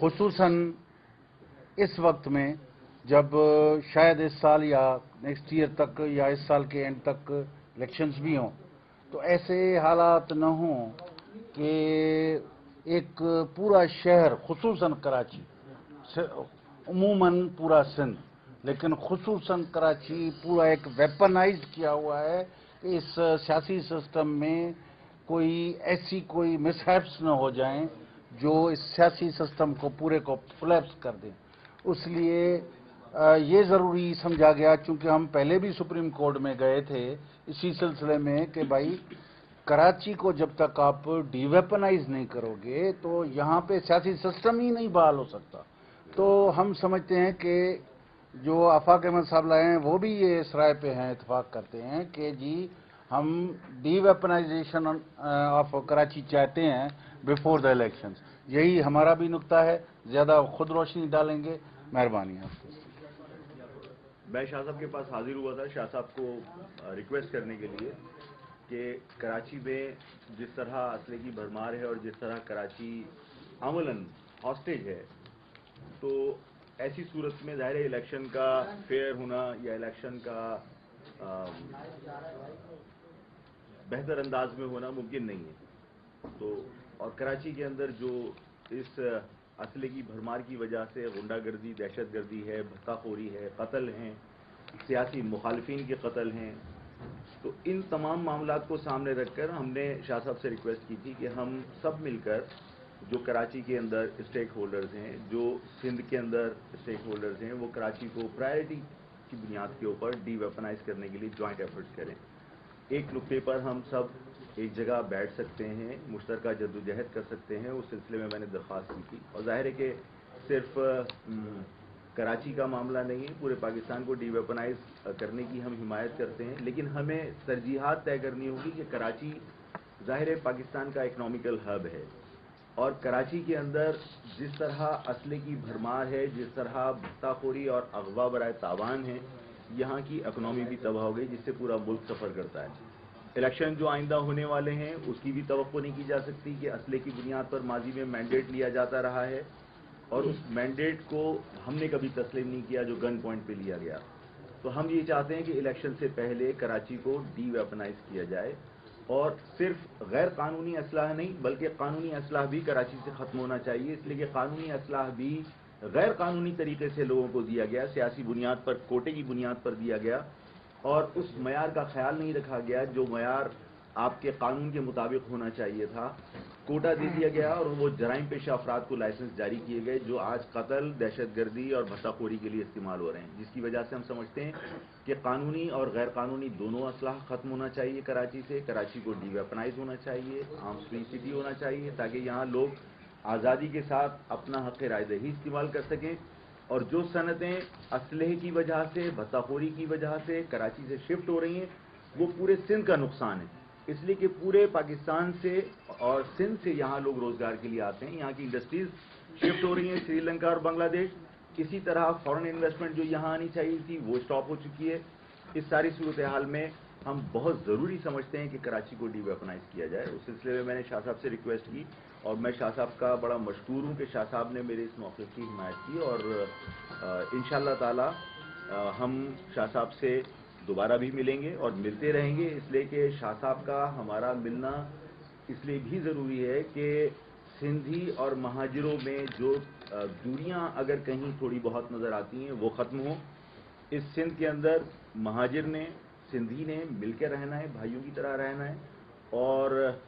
खुसूसन इस वक्त में जब शायद इस साल या नेक्स्ट ईयर तक या इस साल के एंड तक इलेक्शंस भी हों, तो ऐसे हालात न हों कि एक पूरा शहर, खुसूसन कराची, उमूमन पूरा सिंध, लेकिन खुसूसन कराची पूरा एक वेपनाइज्ड किया हुआ है कि इस सियासी सिस्टम में कोई मिसहैप्स न हो जाएं जो इस सियासी सिस्टम को पूरे को कोलैप्स कर दें। इसलिए ये ज़रूरी समझा गया, चूँकि हम पहले भी सुप्रीम कोर्ट में गए थे इसी सिलसिले में कि भाई कराची को जब तक आप डीवेपनाइज नहीं करोगे तो यहाँ पे सियासी सिस्टम ही नहीं बहाल हो सकता। तो हम समझते हैं कि जो आफाक अहमद साहब लाए हैं वो भी ये इस राय पे हैं, इत्फाक करते हैं कि जी हम डीवेपनाइजेशन ऑफ कराची चाहते हैं बिफोर द इलेक्शंस। यही हमारा भी नुक्ता है। ज़्यादा खुद रोशनी डालेंगे, मेहरबानी आपको। मैं शाह साहब के पास हाजिर हुआ था शाह साहब को रिक्वेस्ट करने के लिए कि कराची में जिस तरह असले की भरमार है और जिस तरह कराची अमलन हॉस्टेज है, तो ऐसी सूरत में ज़ाहिर है इलेक्शन का फेयर होना या इलेक्शन का बेहतर अंदाज में होना मुमकिन नहीं है। तो और कराची के अंदर जो इस असले की भरमार की वजह से गुंडागर्दी, दहशतगर्दी है, भत्ताखोरी है, कत्ल हैं, सियासी मुखालिफिन के कत्ल हैं, तो इन तमाम मामलात को सामने रखकर हमने शाह साहब से रिक्वेस्ट की थी कि हम सब मिलकर जो कराची के अंदर स्टेक होल्डर्स हैं, जो सिंध के अंदर स्टेक होल्डर्स हैं, वो कराची को प्रायोरिटी की बुनियाद के ऊपर डीवेपनाइज करने के लिए जॉइंट एफर्ट्स करें। एक नुक्ते पर हम सब एक जगह बैठ सकते हैं, मुश्तरका जद्दोजहद कर सकते हैं। उस सिलसिले में मैंने दरख्वास्त की थी और जाहिर है कि सिर्फ कराची का मामला नहीं है, पूरे पाकिस्तान को डीवेपनाइज करने की हम हिमायत करते हैं, लेकिन हमें तरजीहात तय करनी होगी कि कराची जाहिर है पाकिस्तान का इकनॉमिकल हब है और कराची के अंदर जिस तरह असले की भरमार है, जिस तरह भत्ताखोरी और अगवा बराए तावान है, यहाँ की इकनॉमी भी तबाह हो गई जिससे पूरा मुल्क सफ़र करता है। इलेक्शन जो आइंदा होने वाले हैं उसकी भी तवक्को नहीं की जा सकती कि असले की बुनियाद पर माजी में मैंडेट लिया जाता रहा है और उस मैंडेट को हमने कभी तस्लीम नहीं किया जो गन पॉइंट पे लिया गया। तो हम ये चाहते हैं कि इलेक्शन से पहले कराची को डीवेपनाइज किया जाए और सिर्फ गैर कानूनी असलाह नहीं बल्कि कानूनी असलाह भी कराची से ख़त्म होना चाहिए, इसलिए कि कानूनी असलाह भी गैर कानूनी तरीके से लोगों को दिया गया, सियासी बुनियाद पर, कोटे की बुनियाद पर दिया गया और उस मयार का ख्याल नहीं रखा गया जो मयार आपके कानून के मुताबिक होना चाहिए था। कोटा दे दिया गया और वो जराइम पेशा अफराद को लाइसेंस जारी किए गए जो आज कत्ल, दहशतगर्दी और भत्ताखोरी के लिए इस्तेमाल हो रहे हैं, जिसकी वजह से हम समझते हैं कि कानूनी और गैर कानूनी दोनों असलाह खत्म होना चाहिए कराची से। कराची को डीवेपनाइज होना चाहिए, आर्म्स फ्री सिटी होना चाहिए ताकि यहाँ लोग आज़ादी के साथ अपना हक़ रायदही इस्तेमाल कर सकें। और जो सनतें असलहे की वजह से, भत्ताखोरी की वजह से कराची से शिफ्ट हो रही हैं वो पूरे सिंध का नुकसान है, इसलिए कि पूरे पाकिस्तान से और सिंध से यहाँ लोग रोज़गार के लिए आते हैं, यहाँ की इंडस्ट्रीज शिफ्ट हो रही हैं श्रीलंका और बांग्लादेश। इसी तरह फॉरेन इन्वेस्टमेंट जो यहाँ आनी चाहिए थी वो स्टॉप हो चुकी है। इस सारी सूरत हाल में हम बहुत ज़रूरी समझते हैं कि कराची को डीवेपनाइज किया जाए। उस सिलसिले में मैंने शाह साहब से रिक्वेस्ट की और मैं शाह साहब का बड़ा मशकूर हूँ कि शाह साहब ने मेरे इस मौक़िफ़ की हिमायत की और इंशाअल्लाह ताला हम शाह साहब से दोबारा भी मिलेंगे और मिलते रहेंगे, इसलिए कि शाह साहब का हमारा मिलना इसलिए भी ज़रूरी है कि सिंधी और महाजिरों में जो दूरियां अगर कहीं थोड़ी बहुत नज़र आती हैं वो ख़त्म हो। इस सिंध के अंदर महाजिर ने, सिंधी ने मिलकर रहना है, भाइयों की तरह रहना है और